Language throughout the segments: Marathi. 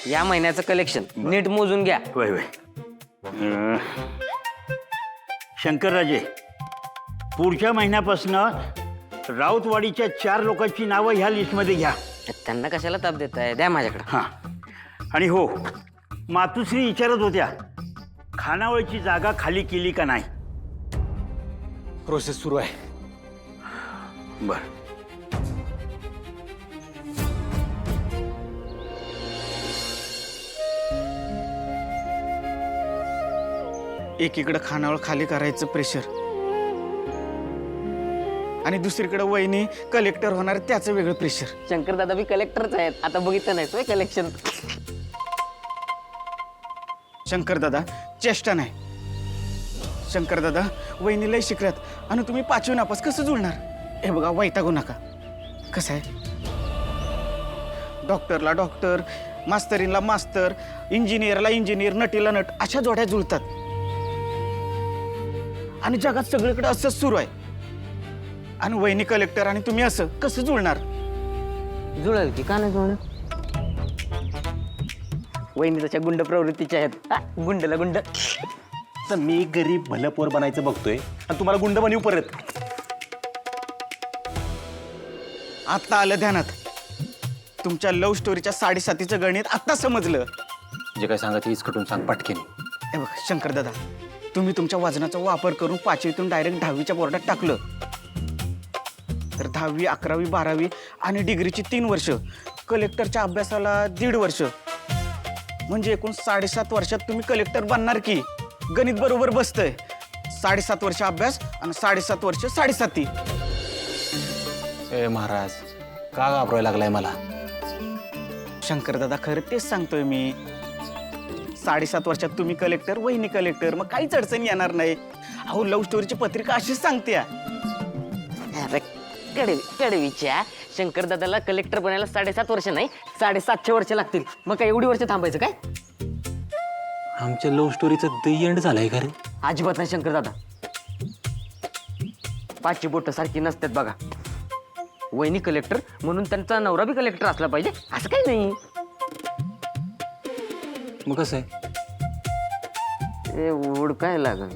या महिन्याचं कलेक्शन नीट मोजून घ्या. वय वय शंकरराजे, पुढच्या महिन्यापासून राऊतवाडीच्या 4 लोकांची नावं ह्या लिस्टमध्ये घ्या. त्यांना कशाला ताप देताय, द्या माझ्याकडे. हां, आणि हो, मातुश्री विचारत होत्या खानावळची जागा खाली केली का नाही. प्रोसेस सुरू आहे. बर. एकीकडे खानावळ खाली करायचं प्रेशर आणि दुसरीकडे वहिनी कलेक्टर होणार त्याचं वेगळं प्रेशर. शंकर दादा बी कलेक्टरच आहेत. आता बघितलं नाही कलेक्शन. शंकर दादा चेष्टा नाही. शंकर दादा वहिनी लय शिकल्यात आणि तुम्ही 5वी नापास कसं जुळणार. हे बघा, वैतागू नका. कसं आहे, डॉक्टरला डॉक्टर, मास्तरीला मास्तर, इंजिनियरला इंजिनियर, नटीला नट अशा जोड्या जुळतात. आणि जगात सगळीकडे असंच सुरू आहे. आणि वहिनी कलेक्टर आणि तुम्ही असं कसं जुळणार. जुळेल की का नाही जुळणार. वहिनी तशा गुंड प्रवृत्तीच्या आहेत. गुंडला गुंड. तर मी गरीब भलं पोर बनायचं बघतोय आणि तुम्हाला गुंड बनवू परत. आत्ता आलं ध्यानात. तुमच्या लव्ह स्टोरीच्या 7.5चं गणित आत्ता समजलं. जे काय सांगायचं हीच कटून सांग पटकेनी. हे बघ शंकर दादा, तुम्ही तुमच्या वजनाचा वापर करून 5वीतून डायरेक्ट 10वीच्या बोर्डात टाकलं तर 10वी, 11वी, 12वी आणि डिग्रीची 3 वर्ष, कलेक्टरच्या अभ्यासाला 1.5 वर्ष, म्हणजे एकूण 7.5 वर्षात तुम्ही कलेक्टर बनणार की. गणित बरोबर बसतंय. 7.5 वर्ष अभ्यास आणि 7.5 वर्ष 7.5. ए महाराज, का घाबरायला लागलाय मला. शंकर दादा खरं तेच सांगतोय मी. 7.5 वर्षात तुम्ही कलेक्टर, वहिनी कलेक्टर, मग काहीच अडचण येणार नाही. अहो लव्ह स्टोरीची पत्रिका अशीच सांगते. अरे कडवीच्या शंकर दादाला कलेक्टर बनायला 7.5 वर्ष नाही 750 वर्ष लागतील. मग काय एवढी वर्ष थांबायचं काय. आमच्या लव्ह स्टोरीचं द एंड झालंय का रे. अजिबात नाही शंकर दादा. 5ची बोट सारखी नसतात बघा. वहिनी कलेक्टर म्हणून त्यांचा नवरा बी कलेक्टर असला पाहिजे असं काही नाही. मग कसं आहे. ते ओळखाय लागल.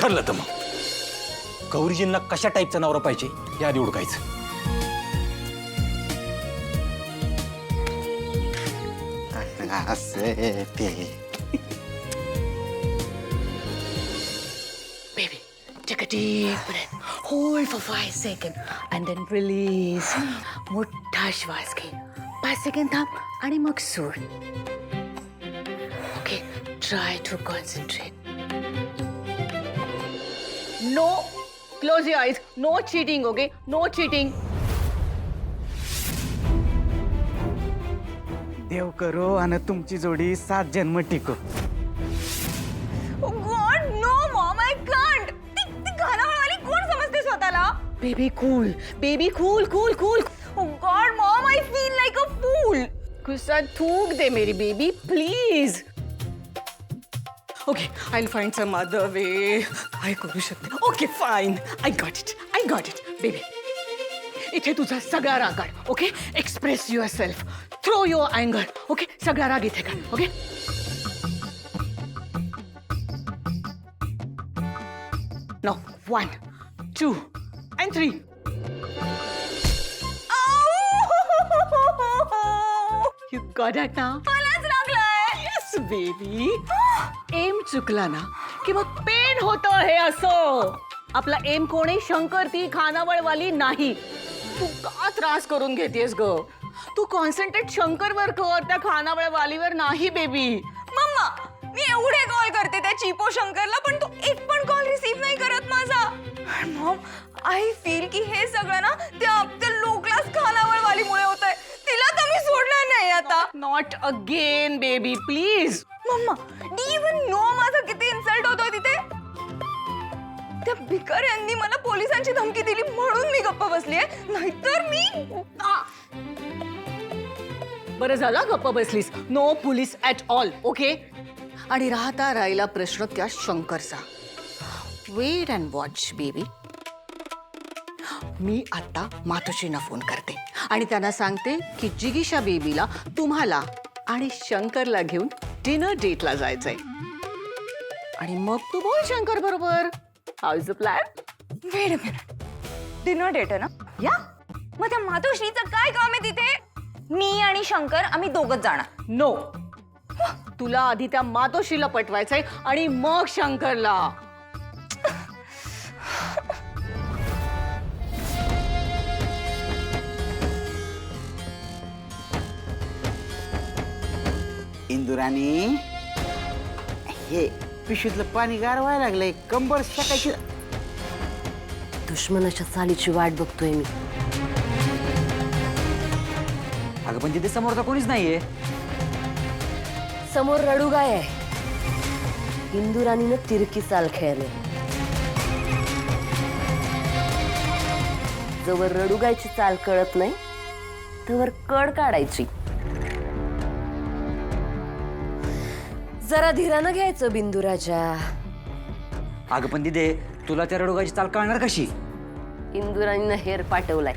ठरलं तर मग गौरीजींना कशा टाईपचा नवरा पाहिजे हे आधी ओळखायचं. असं ते Baby, take a deep breath. Hold for 5 seconds and then release. मोठा श्वास घे. 5 सेकंद थांब आणि मग सोड. Okay, try to concentrate. No, close your eyes. No cheating, okay? No cheating. देव करो आणि तुमची जोडी 7 जन्म टिको. Oh God, no, Mom, I can't. ती घाणावळवाली कोण समजते स्वतःला? Baby, cool. Baby, cool. Oh God, Mom, I feel like a fool. गुस्सा थूक दे मेरी baby, please. Okay, I'll find some other way. काय करू शकते. Okay, fine. I got it. Baby. इथे तुझा सगळा राग काढ. Okay, express yourself. Throw your अँगर. ओके, सगळा राग इथे काढ. Okay. Now, 1, 2, and 3. You got it now? मलाच लागलंय. Yes, baby. एम चुकला ना की मग पेन होतं हे असं. आपला एम कोणी शंकर ती खानावळवाली नाही. तू का त्रास करून घेतेस ग. तू कॉन्सन्ट्रेट शंकरवर कर, त्या खानावळवालीवर नाही बेबी. मम्मा, मी एवढे कॉल करते त्या चिपो शंकरला पण तो एक पण कॉल रिसीव्ह नाही करत माझा. मॉम, आय फील की हे सगळं ना त्या लो क्लास खानावळवालीमुळे होतंय. तिला तर मी सोडणार नाही आता. Not again baby, please. Mamma, do even know माझा किती इन्सल्ट होतोय तिथे. त्या भिकार यांनी मला पोलिसांची धमकी दिली म्हणून मी गप्प बसलीये, नाहीतर मी बरं झालं गप्प बसलीस. No police at all. Okay. आणि राहिला प्रश्न त्या शंकरचा. Wait and watch baby. मी आता मातोश्रींना फोन करते आणि त्यांना सांगते की जिगीशा बेबीला तुम्हाला आणि शंकरला घेऊन डिनर डेटला जायचंय. आणि मग तू बोल शंकर बरोबर. How is the plan? Wait a minute, dinner date आहे ना? या. मग त्या मातोश्रीचं काय काम आहे तिथे? मी आणि शंकर आम्ही दोघच जाणार. नो, तुला आधी त्या मातोश्रीला पटवायचंय आणि मग शंकरला. इंदुराणी, हे पिशवीतलं पाणी गार व्हायला लागलंय, कंबर सकाळची. दुश्मनाच्या चालीची वाट बघतोय मी. अगं पण तिथे समोर तर कोणीच नाहीये. समोर रडूगाय आहे. इंदुराणीनं तिरकी चाल खेळले. जवळ रडूगायची चाल कळत नाही तवर कड काढायची. जरा धीरानं घ्यायचं बिंदुराजा. अगं पण तिथे तुला त्या रडोगाची चाल कळणार कशी? इंदुराणीनं हेर पाठवलाय.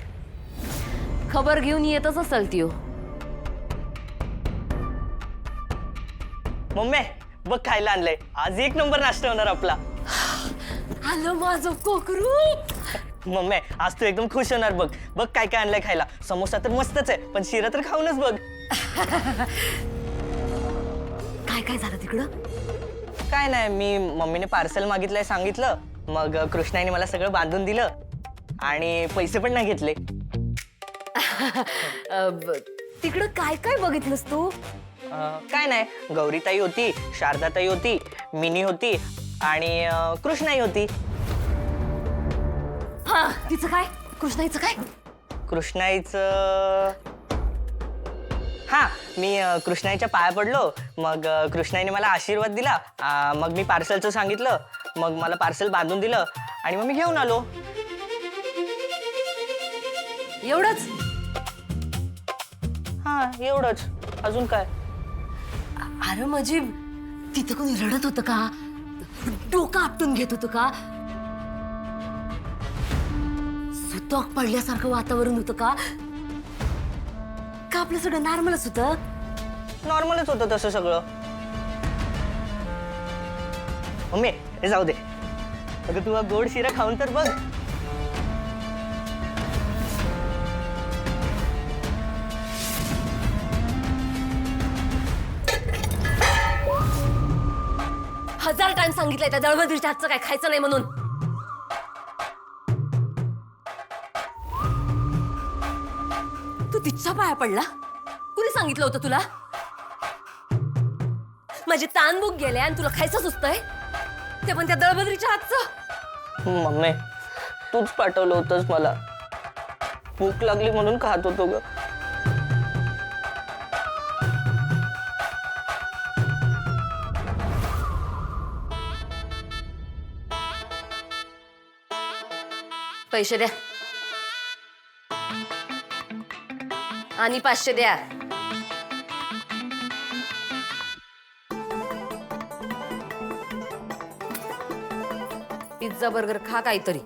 खबर घेऊन येतच असेल ती. मम्मी बघ खायला आणलंय. आज एक नंबर नाश्ता होणार आपला. आलं माझं कोकरू. मम्मी आज तू एकदम खुश होणार. बघ बघ काय काय आणलंय खायला. समोसा तर मस्तच आहे, पण शिरा तर खाऊनच बघ. काय काय झालं तिकडं? काय नाही, मी मम्मीने पार्सल मागितलंय सांगितलं. मग कृष्णाने मला सगळं बांधून दिलं आणि पैसे पण नाही घेतले. तिकडं काय काय बघितलंस तू? काय नाही, गौरीताई होती, शारदाताई होती, मिनी होती आणि कृष्णाई होती. हा, तिचं काय? कृष्णाईचं काय? कृष्णाईचं हा, मी कृष्णाईच्या पाया पडलो. मग कृष्णाईने मला आशीर्वाद दिला. मग मी पार्सलचं सांगितलं. मग मला पार्सल बांधून दिलं आणि मग मी घेऊन आलो. एवढंच? हा एवढंच, अजून काय? अरे म्हणजे तिथं कोणी रडत होतं का? डोकं आपटून घेत होतं का? सुतक पडल्यासारखं वातावरण होतं का? का आपलं सगळं नॉर्मलच होतं? नॉर्मलच होतं तसं सगळं. मम्मी हे जाऊ दे. अगं तू हा गोड शिरा खाऊन तर बघ. हजार टाइम सांगितलंय त्या दळबद्रीच्या हातचं काय खायचं नाही म्हणून. तू तिच्या पाया पडला? कुणी सांगितलं होतं तुला? माझी तानभूक गेले आणि तुला खायचं सुचतंय? ते पण त्या दळबद्रीच्या हातचं? मम्मी तूच पाठवलं होतंस मला. भूक लागली म्हणून खात होतो ग. पैसे द्या आणि 500 द्या. पिझ्झा बर्गर खा काहीतरी.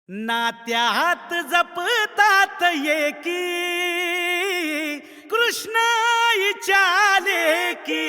नात्यात जपतात एकी कृष्णाईच्या लेकी.